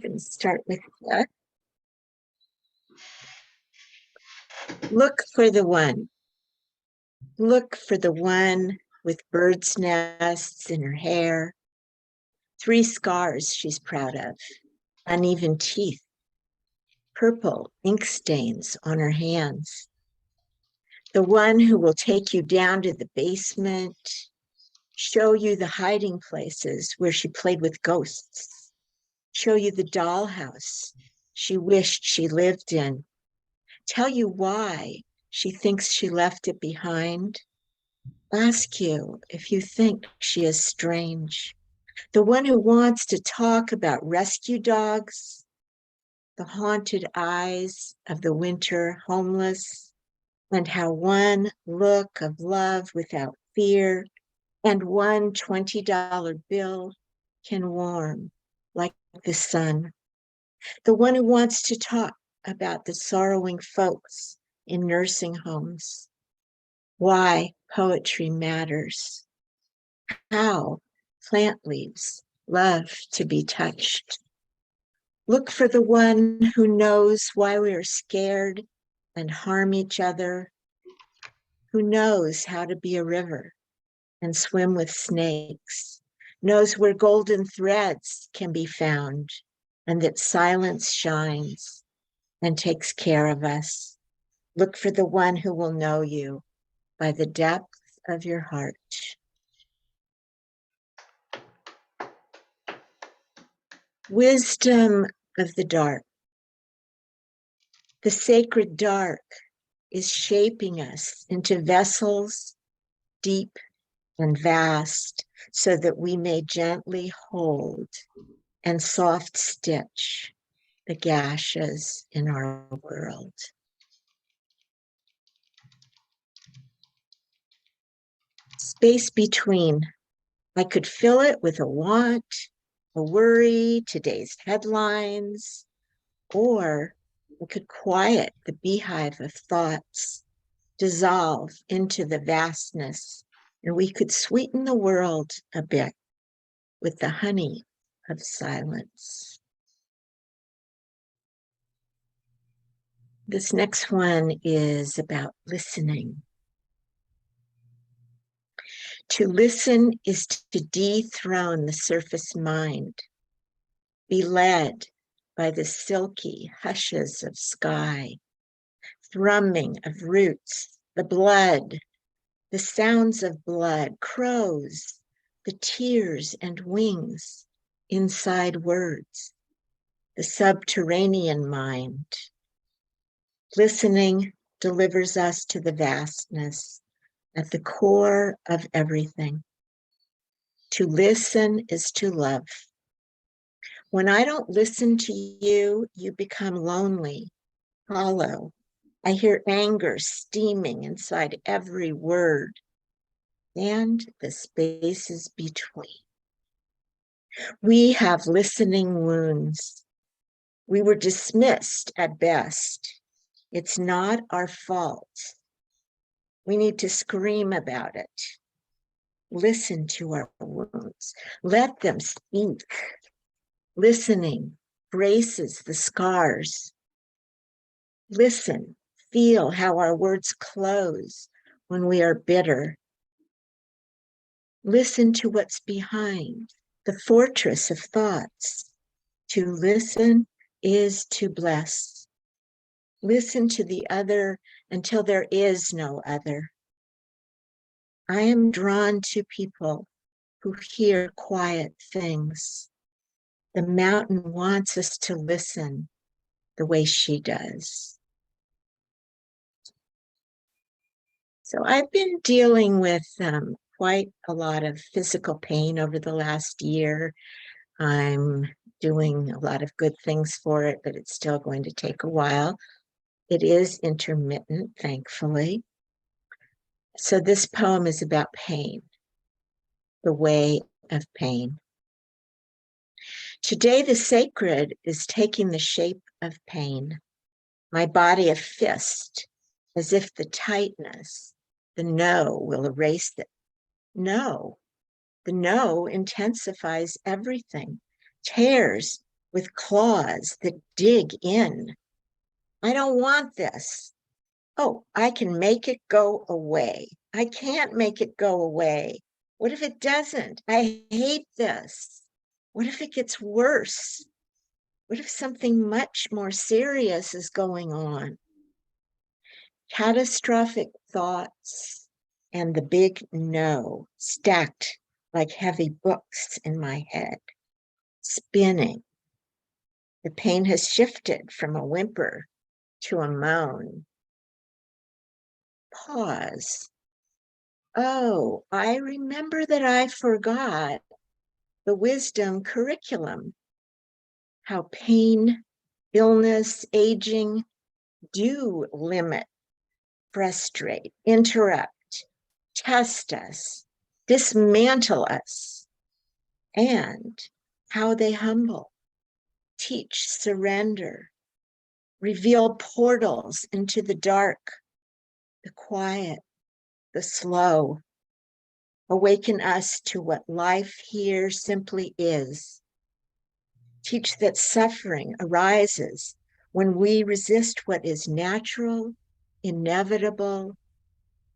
going to start with that. Look for the one. Look for the one with bird's nests in her hair. 3 scars she's proud of. Uneven teeth. Purple ink stains on her hands. The one who will take you down to the basement, show you the hiding places where she played with ghosts, show you the dollhouse she wished she lived in, tell you why she thinks she left it behind, ask you if you think she is strange. The one who wants to talk about rescue dogs, the haunted eyes of the winter homeless, and how one look of love without fear and one $20 bill can warm like the sun. The one who wants to talk about the sorrowing folks in nursing homes, why poetry matters, how plant leaves love to be touched. Look for the one who knows why we are scared and harm each other, who knows how to be a river and swim with snakes, knows where golden threads can be found, and that silence shines and takes care of us. Look for the one who will know you by the depth of your heart. Wisdom of the dark. The sacred dark is shaping us into vessels deep and vast so that we may gently hold and soft stitch the gashes in our world. Space between. I could fill it with a want, a worry, today's headlines, or I could quiet the beehive of thoughts, dissolve into the vastness, and we could sweeten the world a bit with the honey of silence. This next one is about listening. To listen is to dethrone the surface mind, be led by the silky hushes of sky, thrumming of roots, the blood, the sounds of blood, crows, the tears and wings inside words, the subterranean mind. Listening delivers us to the vastness at the core of everything. To listen is to love. When I don't listen to you, you become lonely, hollow. I hear anger steaming inside every word and the spaces between. We have listening wounds. We were dismissed at best. It's not our fault. We need to scream about it. Listen to our wounds. Let them speak. Listening braces the scars. Listen, feel how our words close when we are bitter. Listen to what's behind the fortress of thoughts. To listen is to bless. Listen to the other until there is no other. I am drawn to people who hear quiet things. The mountain wants us to listen the way she does. So I've been dealing with quite a lot of physical pain over the last year. I'm doing a lot of good things for it, but it's still going to take a while. It is intermittent, thankfully. So this poem is about pain, the way of pain. Today, the sacred is taking the shape of pain, my body a fist, as if the tightness, the no will erase it. No, the no intensifies everything, tears with claws that dig in. I don't want this. Oh, I can make it go away. I can't make it go away. What if it doesn't? I hate this. What if it gets worse? What if something much more serious is going on? Catastrophic thoughts and the big no stacked like heavy books in my head, spinning. The pain has shifted from a whimper to a moan. Pause. Oh, I remember that I forgot the wisdom curriculum, how pain, illness, aging do limit, frustrate, interrupt, test us, dismantle us, and how they humble, teach surrender, reveal portals into the dark, the quiet, the slow, awaken us to what life here simply is. Teach that suffering arises when we resist what is natural, inevitable,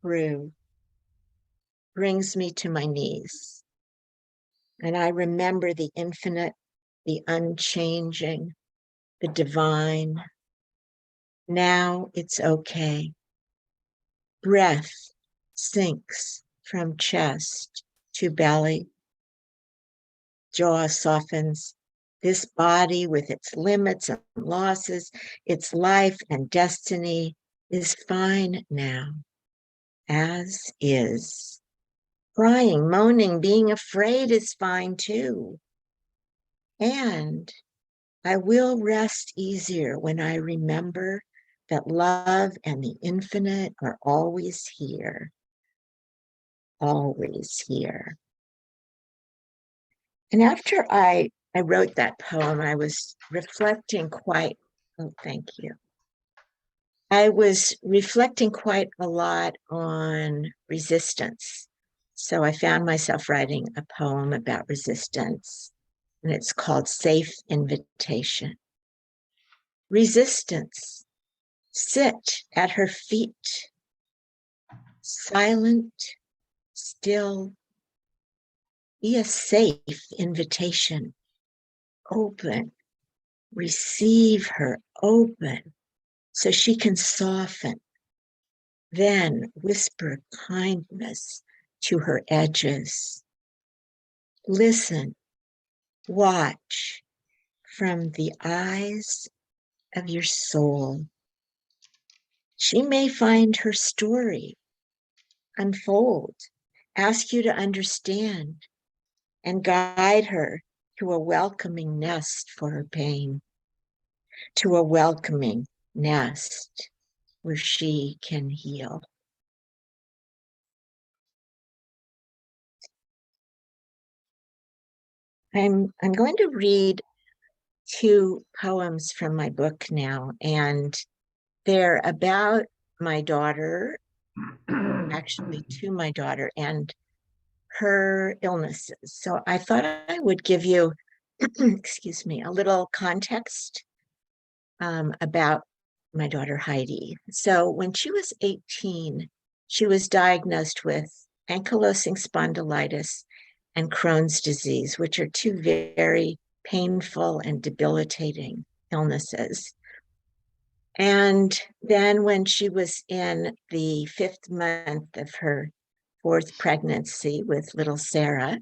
true. Brings me to my knees. And I remember the infinite, the unchanging, the divine. Now it's okay. Breath sinks from chest to belly. Jaw softens. This body with its limits and losses, its life and destiny is fine now, as is. Crying, moaning, being afraid is fine too. And I will rest easier when I remember that love and the infinite are always here, always here. And after I wrote that poem, I was reflecting quite, oh, thank you. I was reflecting quite a lot on resistance. So I found myself writing a poem about resistance, and it's called Safe Invitation. Resistance, sit at her feet, silent, still, be a safe invitation. Open, receive her open so she can soften. Then whisper kindness to her edges. Listen, watch from the eyes of your soul. She may find her story unfold, ask you to understand, and guide her to a welcoming nest for her pain, to a welcoming nest where she can heal. I'm going to read two poems from my book now, and they're about my daughter, actually to my daughter and her illnesses. So I thought I would give you, excuse me, a little context about my daughter Heidi. So when she was 18, she was diagnosed with ankylosing spondylitis and Crohn's disease, which are two very painful and debilitating illnesses. And then when she was in the 5th month of her 4th pregnancy with little Sarah,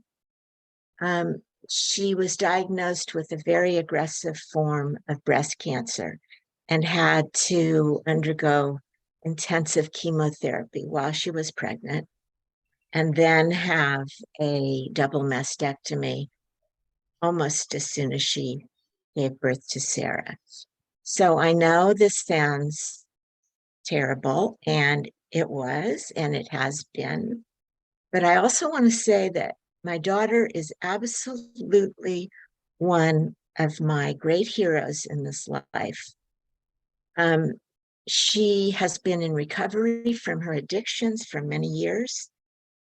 she was diagnosed with a very aggressive form of breast cancer and had to undergo intensive chemotherapy while she was pregnant, and then have a double mastectomy almost as soon as she gave birth to Sarah. So I know this sounds terrible, and it was, and it has been. But I also want to say that my daughter is absolutely one of my great heroes in this life. She has been in recovery from her addictions for many years,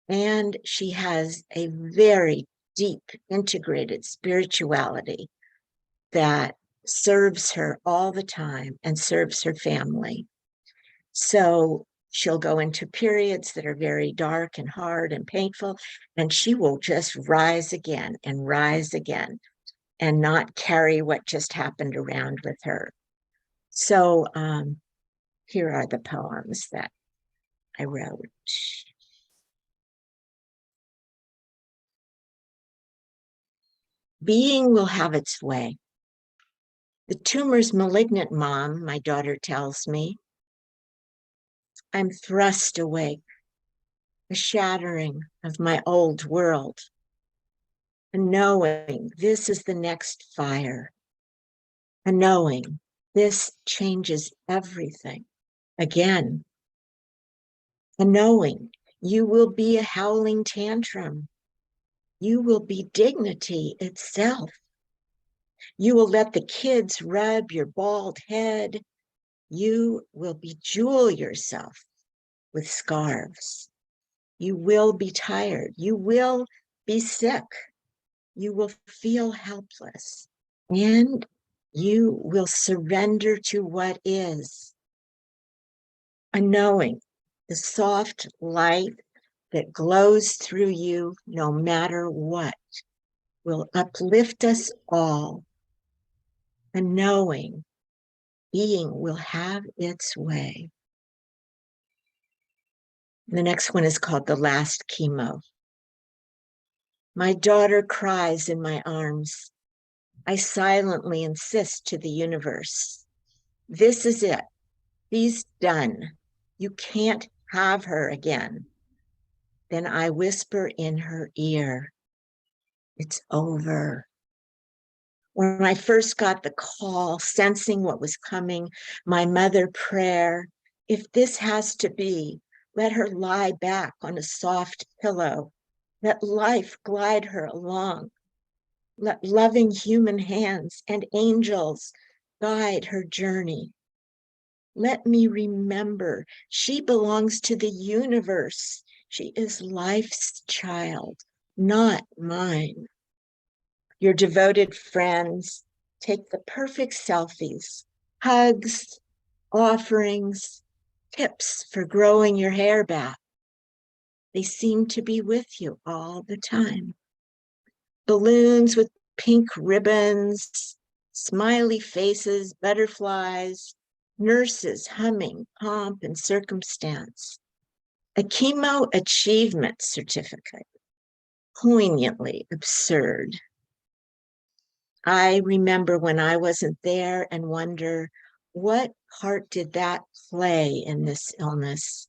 and she has a very deep integrated spirituality that serves her all the time and serves her family. So she'll go into periods that are very dark and hard and painful, and she will just rise again and not carry what just happened around with her. So here are the poems that I wrote. Being will have its way. The tumor's malignant, Mom, my daughter tells me. I'm thrust awake, a shattering of my old world, and knowing this is the next fire, and knowing this changes everything again, and knowing you will be a howling tantrum. You will be dignity itself. You will let the kids rub your bald head. You will bejewel yourself with scarves. You will be tired. You will be sick. You will feel helpless. And you will surrender to what is. A knowing, the soft light that glows through you no matter what, will uplift us all. A knowing, being will have its way. The next one is called The Last Chemo. My daughter cries in my arms. I silently insist to the universe. This is it. She's done. You can't have her again. Then I whisper in her ear, it's over. When I first got the call, sensing what was coming, my mother prayer, if this has to be, let her lie back on a soft pillow. Let life glide her along. Let loving human hands and angels guide her journey. Let me remember she belongs to the universe. She is life's child, not mine. Your devoted friends take the perfect selfies, hugs, offerings, tips for growing your hair back. They seem to be with you all the time. Balloons with pink ribbons, smiley faces, butterflies, nurses humming pomp and circumstance. A chemo achievement certificate, poignantly absurd. I remember when I wasn't there and wonder, what part did that play in this illness?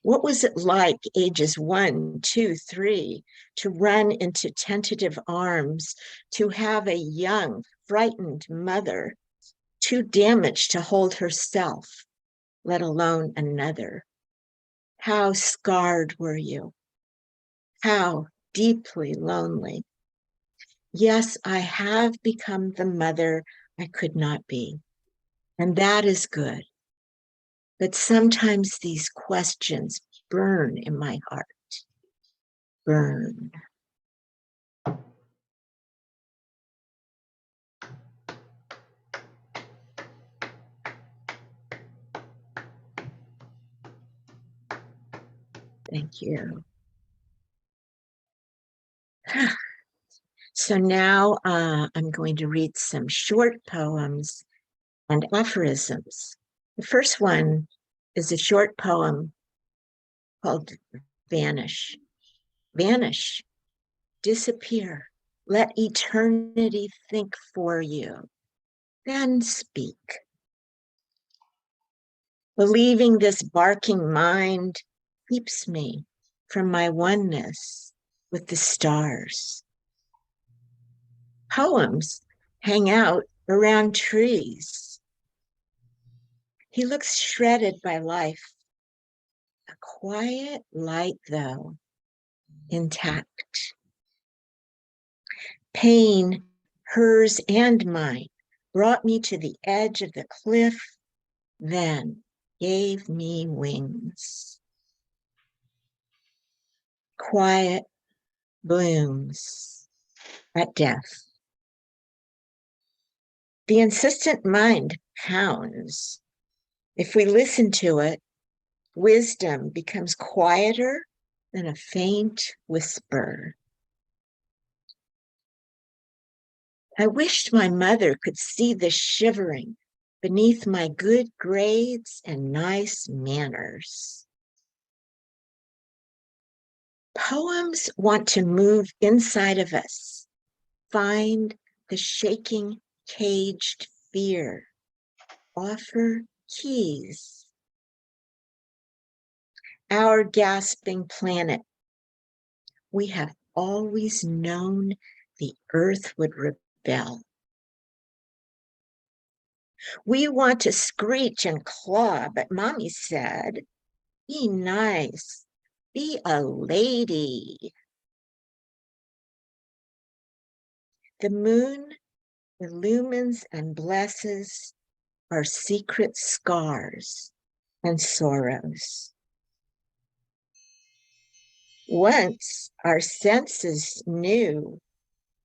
What was it like, ages 1, 2, 3, to run into tentative arms, to have a young, frightened mother, too damaged to hold herself, let alone another? How scarred were you? How deeply lonely? Yes, I have become the mother I could not be, and that is good. But sometimes these questions burn in my heart, burn. Thank you. So now I'm going to read some short poems and aphorisms. The first one is a short poem called Vanish. Vanish, disappear. Let eternity think for you. Then speak. Believing this barking mind keeps me from my oneness with the stars. Poems hang out around trees. He looks shredded by life, a quiet light, though, intact. Pain, hers and mine, brought me to the edge of the cliff, then gave me wings. Quiet blooms at death. The insistent mind pounds. If we listen to it, wisdom becomes quieter than a faint whisper. I wished my mother could see the shivering beneath my good grades and nice manners. Poems want to move inside of us, find the shaking, caged fear, offer keys. Our gasping planet, we have always known the earth would rebel. We want to screech and claw, but mommy said, be nice, be a lady. The moon illumines and blesses our secret scars and sorrows. Once our senses knew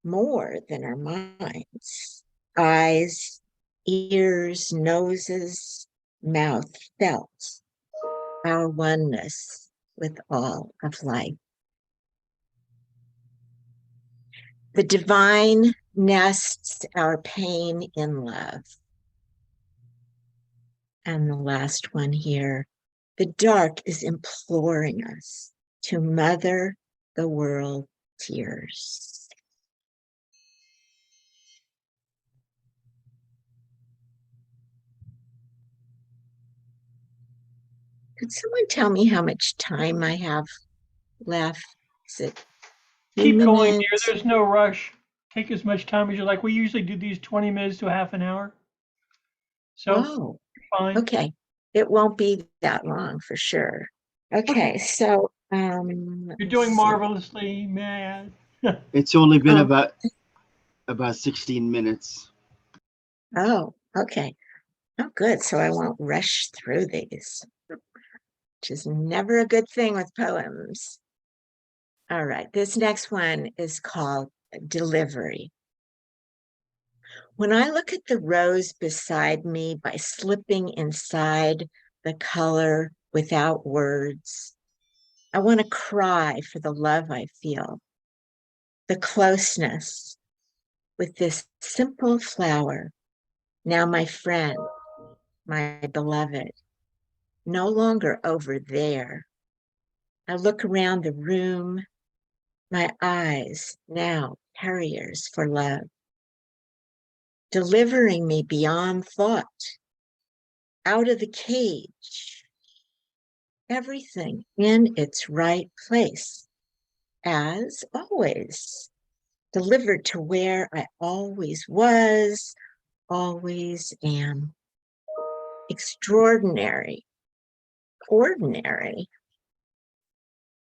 more than our minds. Eyes, ears, noses, mouth felt our oneness with all of life. The divine nests our pain in love. And the last one here, the dark is imploring us to mother the world tears. Could someone tell me how much time I have left? Is it 'Keep going, dear. minutes? There's no rush. Take as much time as you like. We usually do these 20 minutes to a half an hour, so Oh, you're fine. okay. It won't be that long for sure. Okay. Okay, so let You're me doing see. marvelously, may I add? It's only been Oh, about 16 minutes. oh, okay. Oh, good. So I won't rush through these, which is never a good thing with poems. All right, this next one is called Delivery. When I look at the rose beside me by slipping inside the color without words, I want to cry for the love I feel, the closeness with this simple flower, now my friend, my beloved, no longer over there. I look around the room, my eyes now carriers for love, delivering me beyond thought, out of the cage, everything in its right place, as always, delivered to where I always was, always am. Extraordinary, ordinary.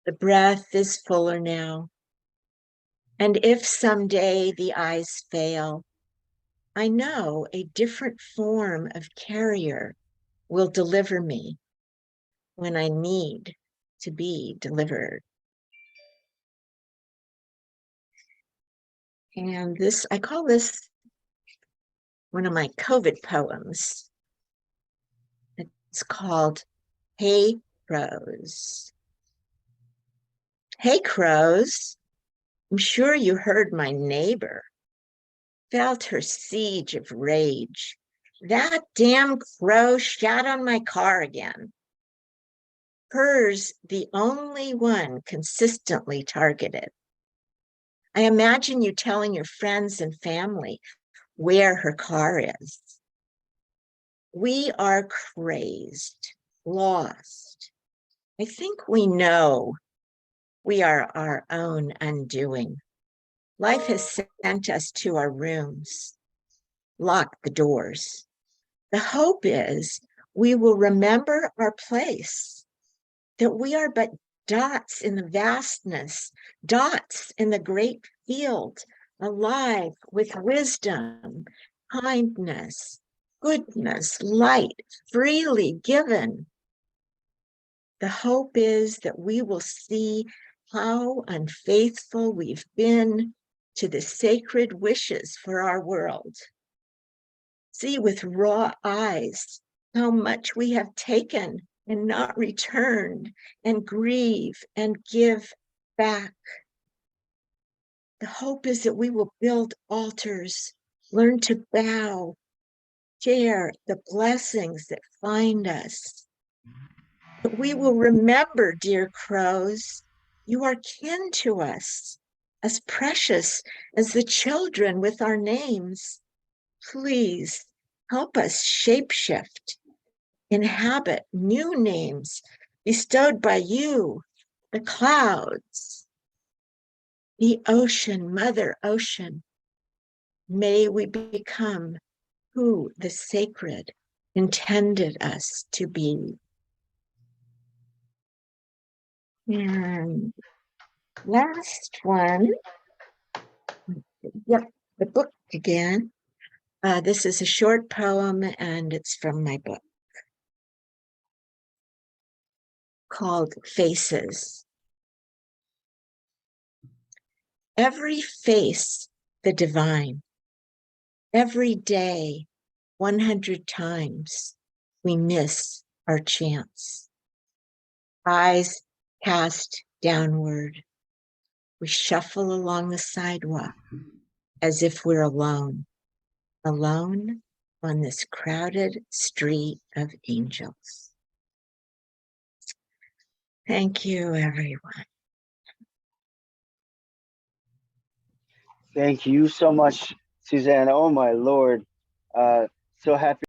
The breath is fuller now. And if someday the eyes fail, I know a different form of carrier will deliver me when I need to be delivered. And this, I call this one of my COVID poems. It's called Hey Crows. Hey Crows, I'm sure you heard my neighbor, felt her siege of rage. That damn crow shot on my car again. Hers, the only one consistently targeted. I imagine you telling your friends and family where her car is. We are crazed, lost. I think we know we are our own undoing. Life has sent us to our rooms, locked the doors. The hope is we will remember our place, that we are but dots in the vastness, dots in the great field, alive with wisdom, kindness, goodness, light, freely given. The hope is that we will see how unfaithful we've been to the sacred wishes for our world. see with raw eyes how much we have taken and not returned, and grieve and give back. The hope is that we will build altars, learn to bow, share the blessings that find us. But we will remember, dear crows, you are kin to us, as precious as the children with our names. Please help us shapeshift, inhabit new names bestowed by you, the clouds, the ocean, Mother Ocean. May we become who the sacred intended us to be. And last one, yep, the book again. This is a short poem and it's from my book called Faces. Every face the divine. Every day, 100 times, we miss our chance. Eyes cast downward. We shuffle along the sidewalk as if we're alone, alone on this crowded street of angels. Thank you, everyone. Thank you so much, Susanne. Oh my Lord. So happy